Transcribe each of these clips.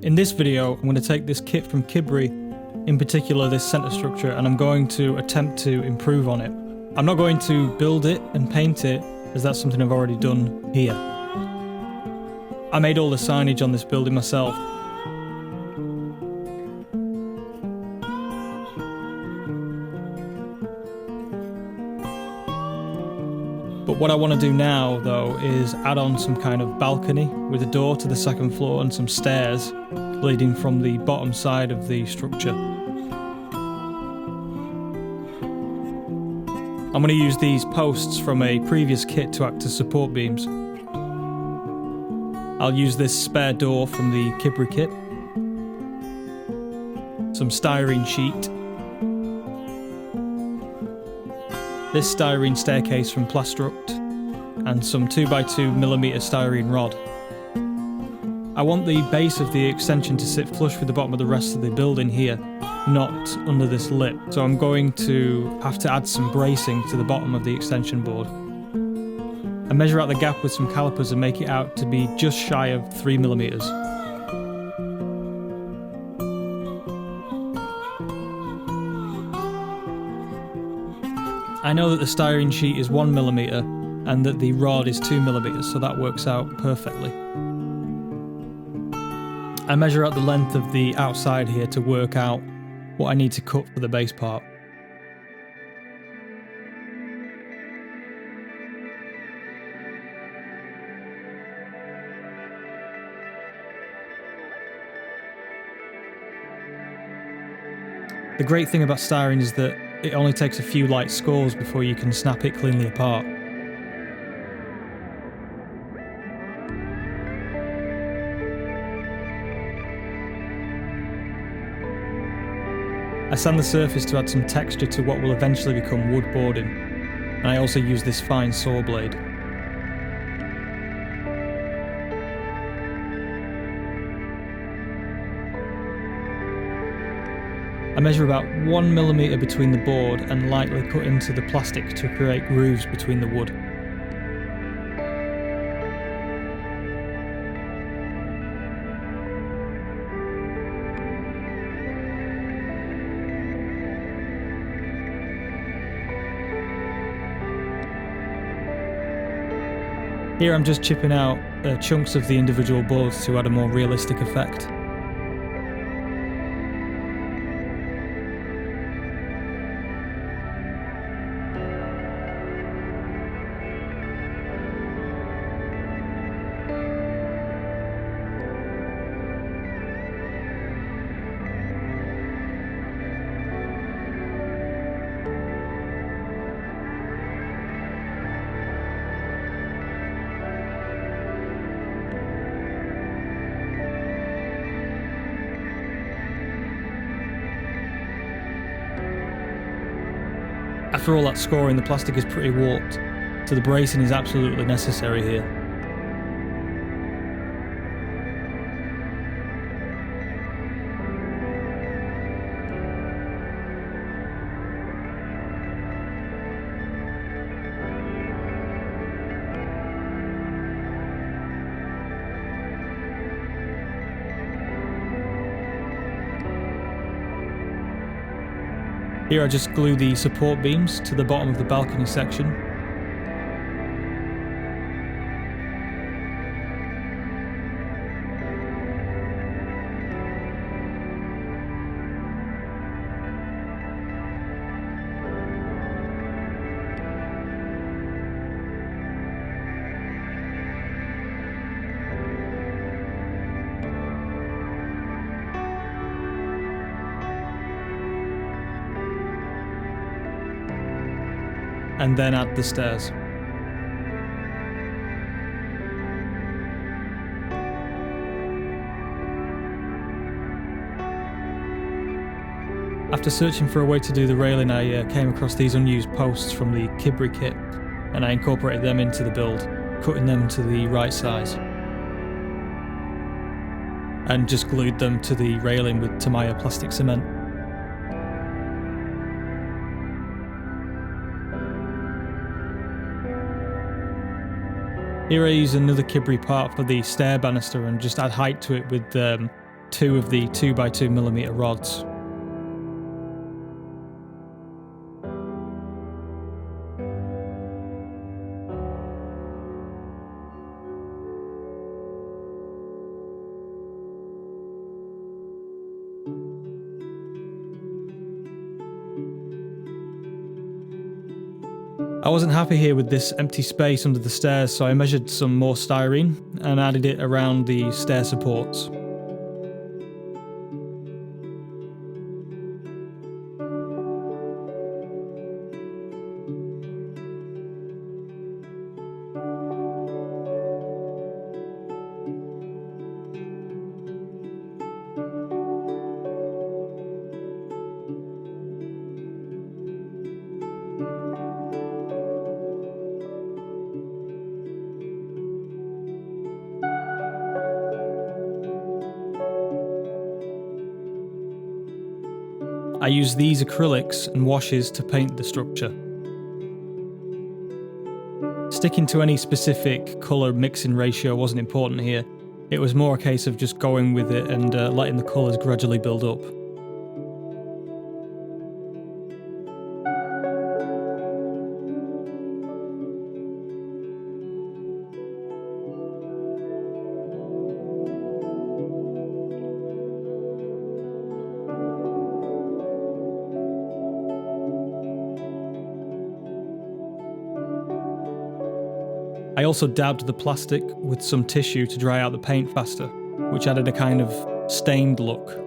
In this video, I'm going to take this kit from Kibri, in particular this centre structure, and I'm going to attempt to improve on it. I'm not going to build it and paint it, as that's something I've already done here. I made all the signage on this building myself. But what I want to do now, though, is add on some kind of balcony with a door to the second floor and some stairs leading from the bottom side of the structure. I'm going to use these posts from a previous kit to act as support beams. I'll use this spare door from the Kibri kit, some styrene sheet, this styrene staircase from Plastruct, and some 2x2mm styrene rod. I want the base of the extension to sit flush with the bottom of the rest of the building here, not under this lip, so I'm going to have to add some bracing to the bottom of the extension board. I measure out the gap with some calipers and make it out to be just shy of 3mm. I know that the styrene sheet is 1mm and that the rod is 2mm, so that works out perfectly. I measure out the length of the outside here to work out what I need to cut for the base part. The great thing about styrene is that it only takes a few light scores before you can snap it cleanly apart. I sand the surface to add some texture to what will eventually become wood boarding, and I also use this fine saw blade. I measure about 1mm between the board and lightly cut into the plastic to create grooves between the wood. Here I'm just chipping out chunks of the individual boards to add a more realistic effect. After all that scoring, the plastic is pretty warped, so the bracing is absolutely necessary here. Here I just glue the support beams to the bottom of the balcony section. And then add the stairs. After searching for a way to do the railing, I came across these unused posts from the Kibri kit, and I incorporated them into the build, cutting them to the right size. And just glued them to the railing with Tamiya plastic cement. Here I use another Kibri part for the stair banister and just add height to it with 2 of the 2x2mm rods. I wasn't happy here with this empty space under the stairs, so I measured some more styrene and added it around the stair supports. I used these acrylics and washes to paint the structure. Sticking to any specific colour mixing ratio wasn't important here. It was more a case of just going with it and letting the colours gradually build up. I also dabbed the plastic with some tissue to dry out the paint faster, which added a kind of stained look.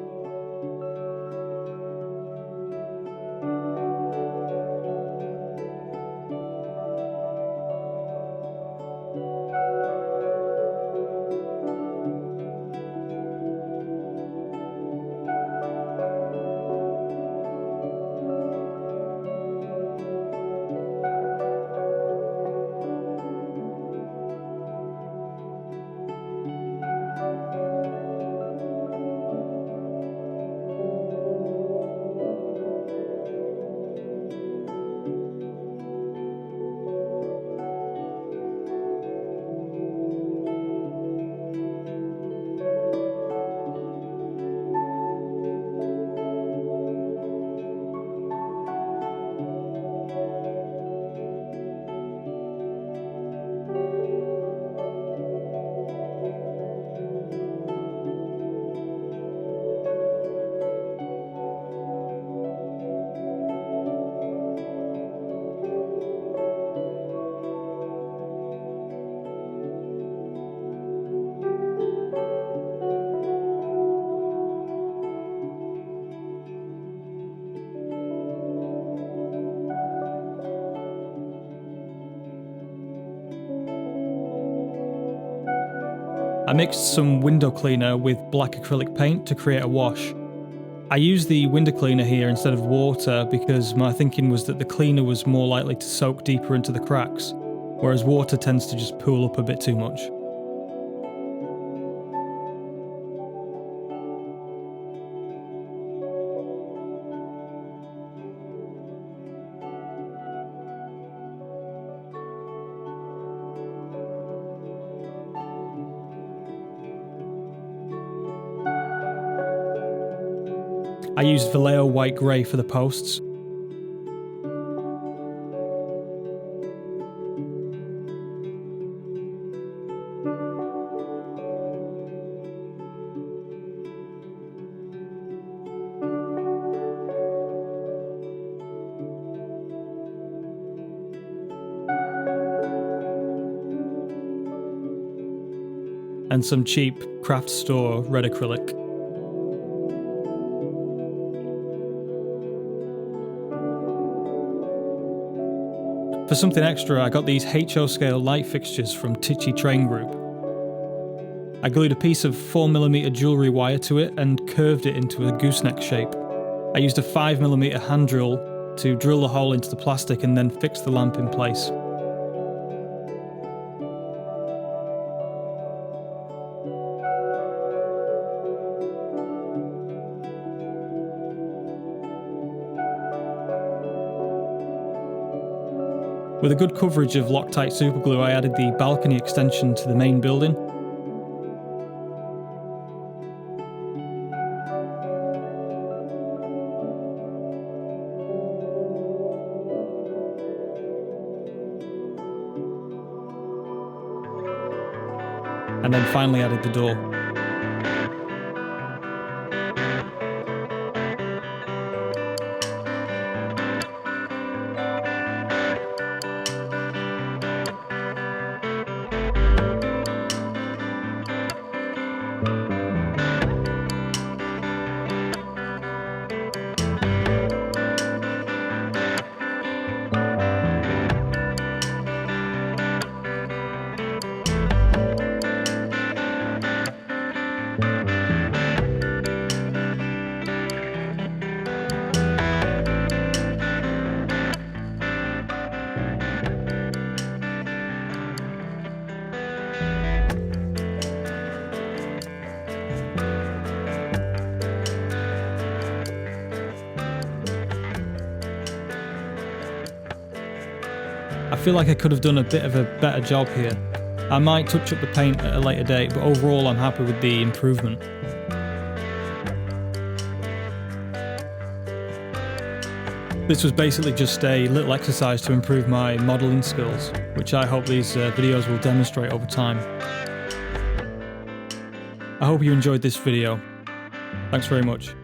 I mixed some window cleaner with black acrylic paint to create a wash. I used the window cleaner here instead of water because my thinking was that the cleaner was more likely to soak deeper into the cracks, whereas water tends to just pool up a bit too much. I used Vallejo white grey for the posts. And some cheap craft store red acrylic. For something extra, I got these HO scale light fixtures from Tichy Train Group. I glued a piece of 4mm jewellery wire to it and curved it into a gooseneck shape. I used a 5mm hand drill to drill the hole into the plastic and then fix the lamp in place. With a good coverage of Loctite superglue, I added the balcony extension to the main building. and then finally added the door. I feel like I could have done a bit of a better job here. I might touch up the paint at a later date, but overall I'm happy with the improvement. This was basically just a little exercise to improve my modelling skills, which I hope these videos will demonstrate over time. I hope you enjoyed this video. Thanks very much.